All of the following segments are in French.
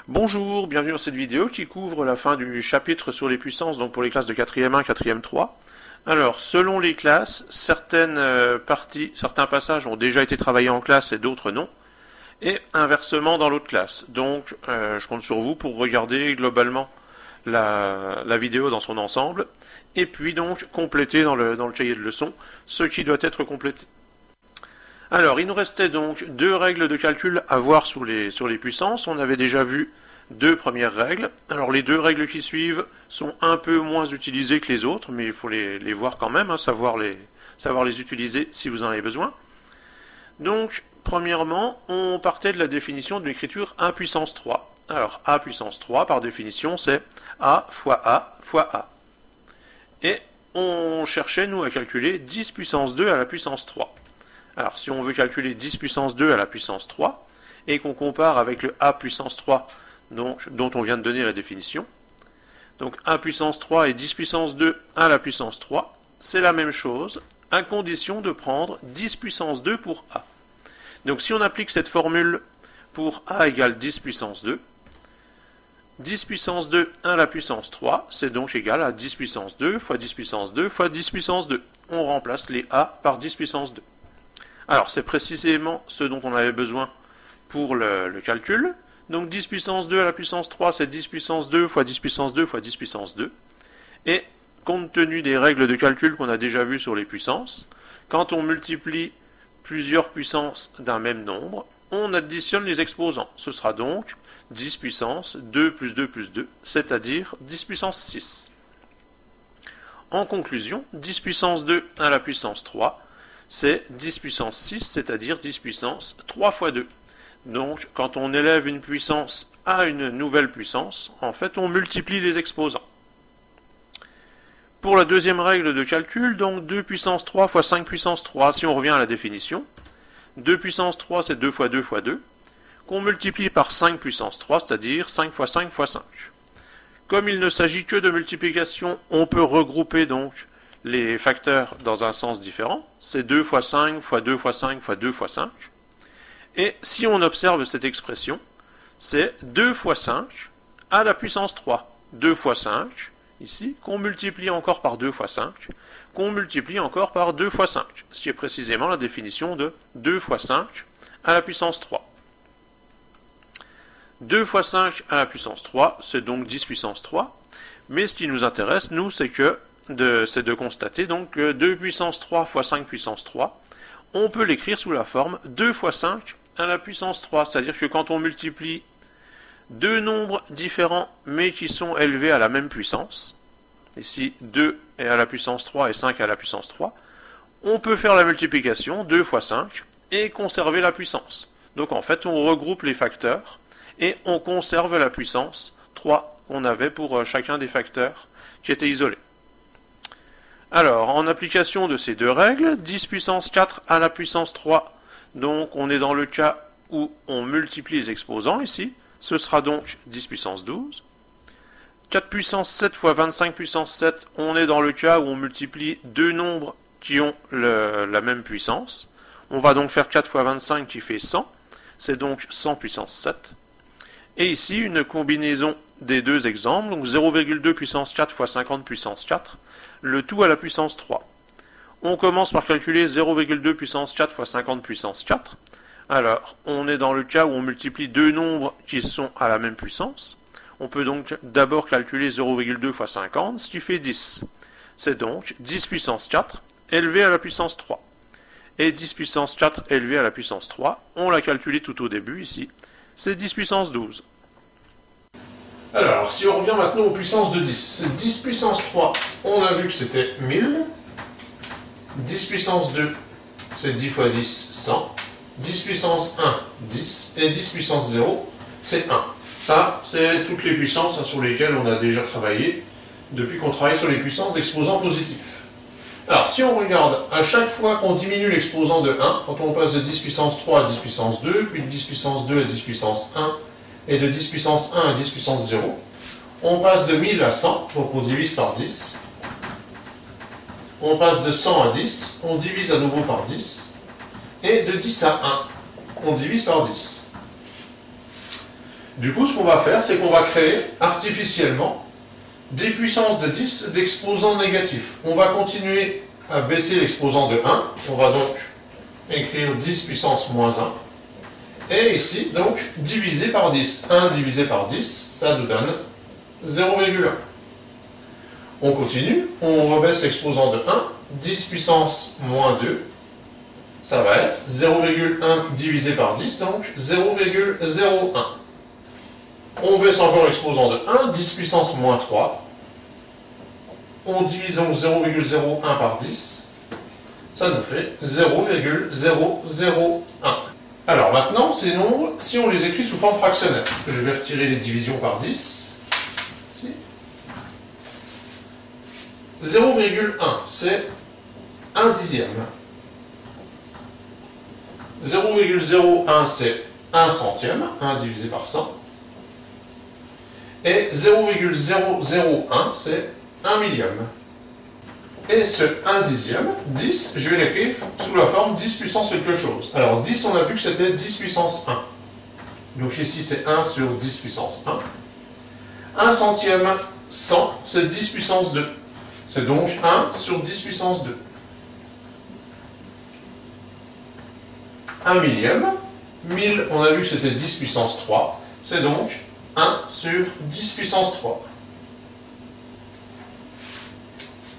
Bonjour, bienvenue dans cette vidéo qui couvre la fin du chapitre sur les puissances, donc pour les classes de 4e 1, 4e 3. Alors, selon les classes, certaines certains passages ont déjà été travaillés en classe et d'autres non, et inversement dans l'autre classe. Donc, je compte sur vous pour regarder globalement la vidéo dans son ensemble, et puis donc compléter dans le cahier de leçons ce qui doit être complété. Alors, il nous restait donc deux règles de calcul à voir sur les puissances. On avait déjà vu deux premières règles. Alors, les deux règles qui suivent sont un peu moins utilisées que les autres, mais il faut les voir quand même, savoir les utiliser si vous en avez besoin. Donc, premièrement, on partait de la définition de l'écriture A puissance 3. Alors, A puissance 3, par définition, c'est A fois A fois A. Et on cherchait, nous, à calculer 10 puissance 2 à la puissance 3. Alors, si on veut calculer 10 puissance 2 à la puissance 3, et qu'on compare avec le A puissance 3, dont on vient de donner la définition, donc A puissance 3 et 10 puissance 2 à la puissance 3, c'est la même chose, à condition de prendre 10 puissance 2 pour A. Donc, si on applique cette formule pour A égale 10 puissance 2, 10 puissance 2 à la puissance 3, c'est donc égal à 10 puissance 2 fois 10 puissance 2 fois 10 puissance 2. On remplace les A par 10 puissance 2. Alors, c'est précisément ce dont on avait besoin pour le calcul. Donc, 10 puissance 2 à la puissance 3, c'est 10 puissance 2 fois 10 puissance 2 fois 10 puissance 2. Et, compte tenu des règles de calcul qu'on a déjà vues sur les puissances, quand on multiplie plusieurs puissances d'un même nombre, on additionne les exposants. Ce sera donc 10 puissance 2 plus 2 plus 2, c'est-à-dire 10 puissance 6. En conclusion, 10 puissance 2 à la puissance 3, c'est 10 puissance 6, c'est-à-dire 10 puissance 3 fois 2. Donc, quand on élève une puissance à une nouvelle puissance, en fait, on multiplie les exposants. Pour la deuxième règle de calcul, donc 2 puissance 3 fois 5 puissance 3, si on revient à la définition, 2 puissance 3, c'est 2 fois 2 fois 2, qu'on multiplie par 5 puissance 3, c'est-à-dire 5 fois 5 fois 5. Comme il ne s'agit que de multiplication, on peut regrouper donc les facteurs dans un sens différent, c'est 2 fois 5 fois 2 fois 5 fois 2 fois 5. Et si on observe cette expression, c'est 2 fois 5 à la puissance 3. 2 fois 5, ici, qu'on multiplie encore par 2 fois 5, qu'on multiplie encore par 2 fois 5, ce qui est précisément la définition de 2 fois 5 à la puissance 3. 2 fois 5 à la puissance 3, c'est donc 10 puissance 3, mais ce qui nous intéresse, nous, c'est de constater donc que 2 puissance 3 fois 5 puissance 3, on peut l'écrire sous la forme 2 fois 5 à la puissance 3, c'est-à-dire que quand on multiplie deux nombres différents mais qui sont élevés à la même puissance, ici 2 est à la puissance 3 et 5 à la puissance 3, on peut faire la multiplication 2 fois 5 et conserver la puissance. Donc en fait on regroupe les facteurs et on conserve la puissance 3 qu'on avait pour chacun des facteurs qui étaient isolés. Alors, en application de ces deux règles, 10 puissance 4 à la puissance 3, donc on est dans le cas où on multiplie les exposants ici, ce sera donc 10 puissance 12. 4 puissance 7 fois 25 puissance 7, on est dans le cas où on multiplie deux nombres qui ont la même puissance. On va donc faire 4 fois 25 qui fait 100, c'est donc 100 puissance 7. Et ici, une combinaison des deux exemples, donc 0,2 puissance 4 fois 50 puissance 4, le tout à la puissance 3. On commence par calculer 0,2 puissance 4 fois 50 puissance 4. Alors, on est dans le cas où on multiplie deux nombres qui sont à la même puissance. On peut donc d'abord calculer 0,2 fois 50, ce qui fait 10. C'est donc 10 puissance 4 élevé à la puissance 3. Et 10 puissance 4 élevé à la puissance 3, on l'a calculé tout au début ici, c'est 10 puissance 12. Alors, si on revient maintenant aux puissances de 10, 10 puissance 3, on a vu que c'était 1000, 10 puissance 2, c'est 10 fois 10, 100, 10 puissance 1, 10, et 10 puissance 0, c'est 1. Ça, c'est toutes les puissances sur lesquelles on a déjà travaillé depuis qu'on travaille sur les puissances d'exposants positifs. Alors, si on regarde, à chaque fois qu'on diminue l'exposant de 1, quand on passe de 10 puissance 3 à 10 puissance 2, puis de 10 puissance 2 à 10 puissance 1, et de 10 puissance 1 à 10 puissance 0, on passe de 1000 à 100, donc on divise par 10. On passe de 100 à 10, on divise à nouveau par 10. Et de 10 à 1, on divise par 10. Du coup, ce qu'on va faire, c'est qu'on va créer artificiellement des puissances de 10 d'exposants négatifs. On va continuer à baisser l'exposant de 1. On va donc écrire 10 puissance moins 1. Et ici, donc, divisé par 10. 1 divisé par 10, ça nous donne 0,1. On continue, on rebaisse l'exposant de 1. 10 puissance moins 2. Ça va être 0,1 divisé par 10, donc 0,01. On baisse encore l'exposant de 1, 10 puissance moins 3. On divise donc 0,01 par 10. Ça nous fait 0,001. Alors maintenant, ces nombres, si on les écrit sous forme fractionnelle, je vais retirer les divisions par 10. 0,1, c'est 1 dixième. 0,01, c'est 1 centième, 1 divisé par 100. Et 0,001, c'est 1 millième. Et ce 1 dixième, 10, je vais l'écrire sous la forme 10 puissance quelque chose. Alors 10, on a vu que c'était 10 puissance 1. Donc ici, c'est 1 sur 10 puissance 1. 1 centième, 100, c'est 10 puissance 2. C'est donc 1 sur 10 puissance 2. 1 millième, 1000, on a vu que c'était 10 puissance 3. C'est donc 1 sur 10 puissance 3.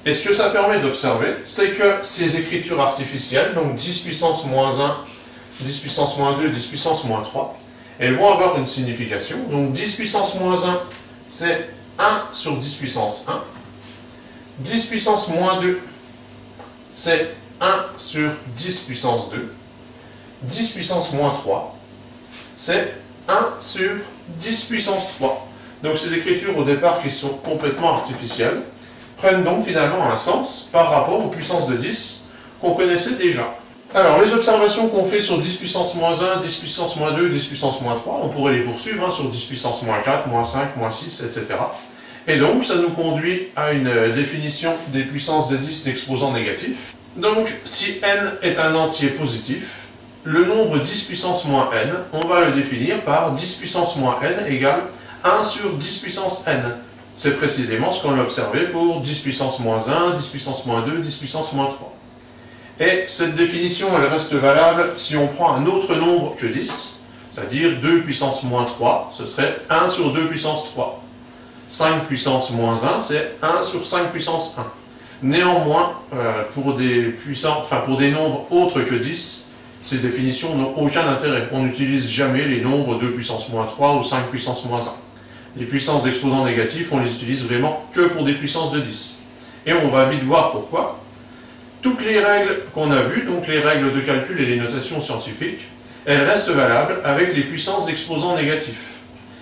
Et ce que ça permet d'observer, c'est que ces écritures artificielles, donc 10 puissance moins 1, 10 puissance moins 2, 10 puissance moins 3, elles vont avoir une signification. Donc 10 puissance moins 1, c'est 1 sur 10 puissance 1. 10 puissance moins 2, c'est 1 sur 10 puissance 2. 10 puissance moins 3, c'est 1 sur 10 puissance 3. Donc ces écritures au départ qui sont complètement artificielles, prennent donc finalement un sens par rapport aux puissances de 10 qu'on connaissait déjà. Alors les observations qu'on fait sur 10 puissance moins 1, 10 puissance moins 2, 10 puissance moins 3, on pourrait les poursuivre sur 10 puissance moins 4, moins 5, moins 6, etc. Et donc ça nous conduit à une définition des puissances de 10 d'exposants négatifs. Donc si n est un entier positif, le nombre 10 puissance moins n, on va le définir par 10 puissance moins n égale 1 sur 10 puissance n. C'est précisément ce qu'on a observé pour 10 puissance moins 1, 10 puissance moins 2, 10 puissance moins 3. Et cette définition, elle reste valable si on prend un autre nombre que 10, c'est-à-dire 2 puissance moins 3, ce serait 1 sur 2 puissance 3. 5 puissance moins 1, c'est 1 sur 5 puissance 1. Néanmoins, pour des nombres autres que 10, ces définitions n'ont aucun intérêt. On n'utilise jamais les nombres 2 puissance moins 3 ou 5 puissance moins 1. Les puissances d'exposants négatifs, on les utilise vraiment que pour des puissances de 10. Et on va vite voir pourquoi. Toutes les règles qu'on a vues, donc les règles de calcul et les notations scientifiques, elles restent valables avec les puissances d'exposants négatifs.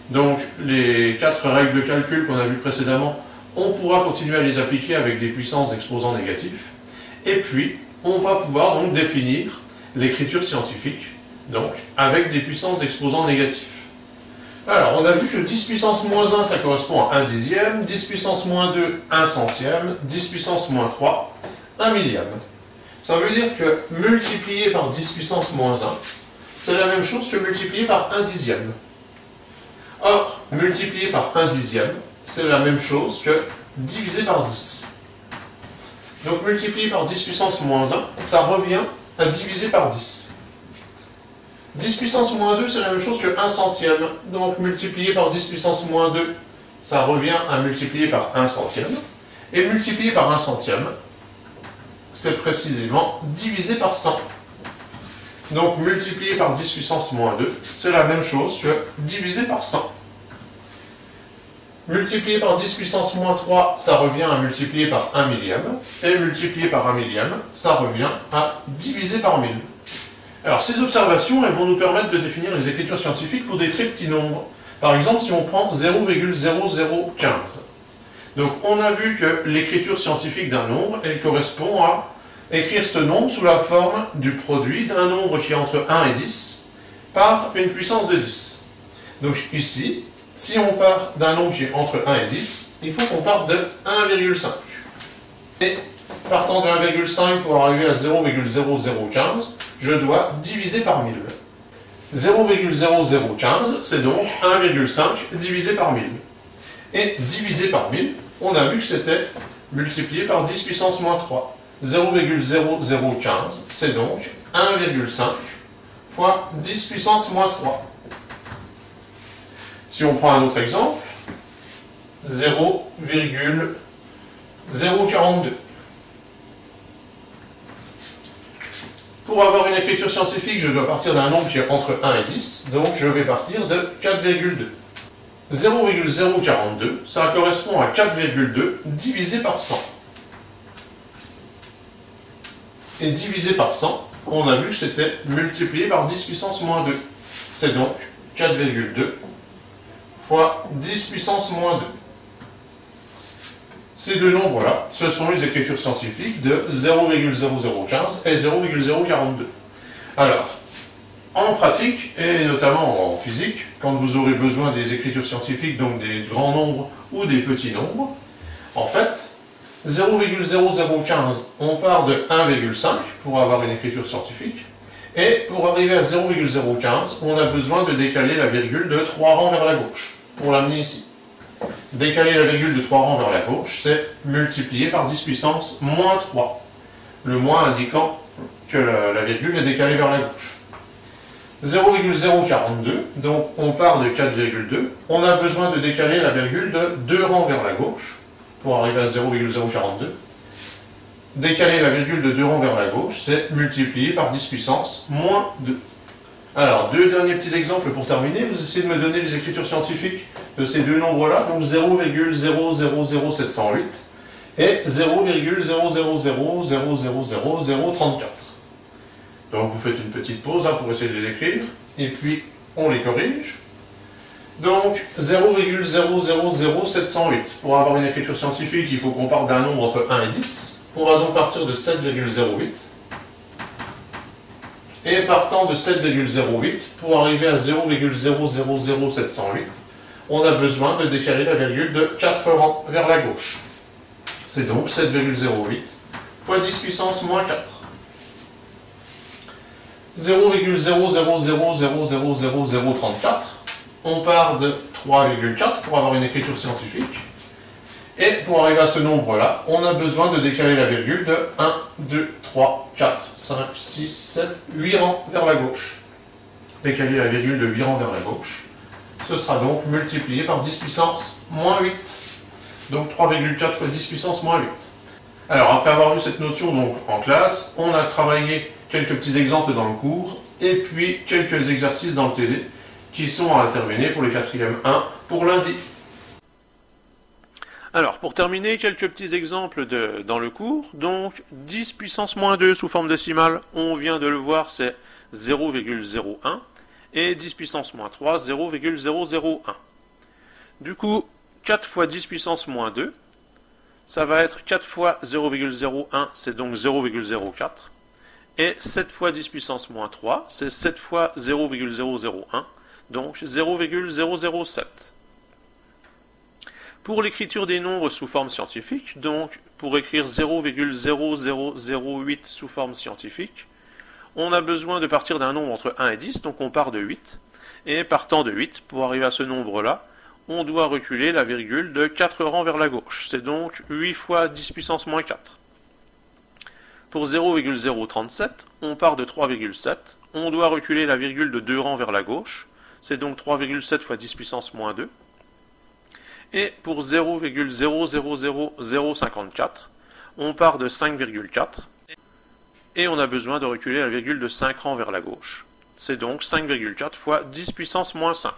Donc les 4 règles de calcul qu'on a vues précédemment, on pourra continuer à les appliquer avec des puissances d'exposants négatifs. Et puis, on va pouvoir donc définir l'écriture scientifique, donc avec des puissances d'exposants négatifs. Alors, on a vu que 10 puissance moins 1, ça correspond à 1 dixième, 10 puissance moins 2, 1 centième, 10 puissance moins 3, 1 millième. Ça veut dire que multiplié par 10 puissance moins 1, c'est la même chose que multiplié par 1 dixième. Or, multiplié par 1 dixième, c'est la même chose que divisé par 10. Donc, multiplié par 10 puissance moins 1, ça revient à diviser par 10. 10 puissance moins 2, c'est la même chose que 1 centième. Donc, multiplié par 10 puissance moins 2, ça revient à multiplier par 1 centième. Et multiplié par 1 centième, c'est précisément divisé par 100. Donc, multiplié par 10 puissance moins 2, c'est la même chose que divisé par 100. Multiplié par 10 puissance moins 3, ça revient à multiplier par 1 millième. Et multiplié par 1 millième, ça revient à diviser par 1000. Alors, ces observations, elles vont nous permettre de définir les écritures scientifiques pour des très petits nombres. Par exemple, si on prend 0,0015. Donc, on a vu que l'écriture scientifique d'un nombre, elle correspond à écrire ce nombre sous la forme du produit d'un nombre qui est entre 1 et 10 par une puissance de 10. Donc, ici, si on part d'un nombre qui est entre 1 et 10, il faut qu'on parte de 1,5. Et partant de 1,5 pour arriver à 0,0015, je dois diviser par 1000. 0,0015, c'est donc 1,5 divisé par 1000. Et divisé par 1000, on a vu que c'était multiplié par 10 puissance moins 3. 0,0015, c'est donc 1,5 fois 10 puissance moins 3. Si on prend un autre exemple, 0,042. Pour avoir une écriture scientifique, je dois partir d'un nombre qui est entre 1 et 10, donc je vais partir de 4,2. 0,042, ça correspond à 4,2 divisé par 100. Et divisé par 100, on a vu que c'était multiplié par 10 puissance moins 2. C'est donc 4,2 fois 10 puissance moins 2. Ces deux nombres-là, ce sont les écritures scientifiques de 0,0015 et 0,042. Alors, en pratique, et notamment en physique, quand vous aurez besoin des écritures scientifiques, donc des grands nombres ou des petits nombres, en fait, 0,0015, on part de 1,5 pour avoir une écriture scientifique, et pour arriver à 0,015, on a besoin de décaler la virgule de 3 rangs vers la gauche, pour l'amener ici. Décaler la virgule de 3 rangs vers la gauche, c'est multiplier par 10 puissance moins 3. Le moins indiquant que la virgule est décalée vers la gauche. 0,042, donc on part de 4,2. On a besoin de décaler la virgule de 2 rangs vers la gauche pour arriver à 0,042. Décaler la virgule de 2 rangs vers la gauche, c'est multiplier par 10 puissance moins 2. Alors, deux derniers petits exemples pour terminer. Vous essayez de me donner les écritures scientifiques de ces deux nombres-là, donc 0,000708 et 0,0000034. Donc vous faites une petite pause hein, pour essayer de les écrire, et puis on les corrige. Donc 0,000708. Pour avoir une écriture scientifique, il faut qu'on parte d'un nombre entre 1 et 10. On va donc partir de 7,08. Et partant de 7,08, pour arriver à 0,000708, on a besoin de décaler la virgule de 4 rangs vers la gauche. C'est donc 7,08 fois 10 puissance moins 4. 0,00000034, on part de 3,4 pour avoir une écriture scientifique. Et pour arriver à ce nombre-là, on a besoin de décaler la virgule de 1, 2, 3, 4, 5, 6, 7, 8 rangs vers la gauche. Décaler la virgule de 8 rangs vers la gauche. Ce sera donc multiplié par 10 puissance moins 8. Donc 3,4 fois 10 puissance moins 8. Alors après avoir vu cette notion donc en classe, on a travaillé quelques petits exemples dans le cours, et puis quelques exercices dans le TD, qui sont à terminer pour les 4e 1 pour lundi. Alors, pour terminer, quelques petits exemples dans le cours. Donc, 10 puissance moins 2 sous forme décimale, on vient de le voir, c'est 0,01. Et 10 puissance moins 3, 0,001. Du coup, 4 fois 10 puissance moins 2, ça va être 4 fois 0,01, c'est donc 0,04. Et 7 fois 10 puissance moins 3, c'est 7 fois 0,001, donc 0,007. Pour l'écriture des nombres sous forme scientifique, donc pour écrire 0,0008 sous forme scientifique, on a besoin de partir d'un nombre entre 1 et 10, donc on part de 8. Et partant de 8, pour arriver à ce nombre-là, on doit reculer la virgule de 4 rangs vers la gauche. C'est donc 8 fois 10 puissance moins 4. Pour 0,037, on part de 3,7. On doit reculer la virgule de 2 rangs vers la gauche. C'est donc 3,7 fois 10 puissance moins 2. Et pour 0,000054, on part de 5,4. Et on a besoin de reculer la virgule de 5 rangs vers la gauche. C'est donc 5,4 fois 10 puissance moins 5.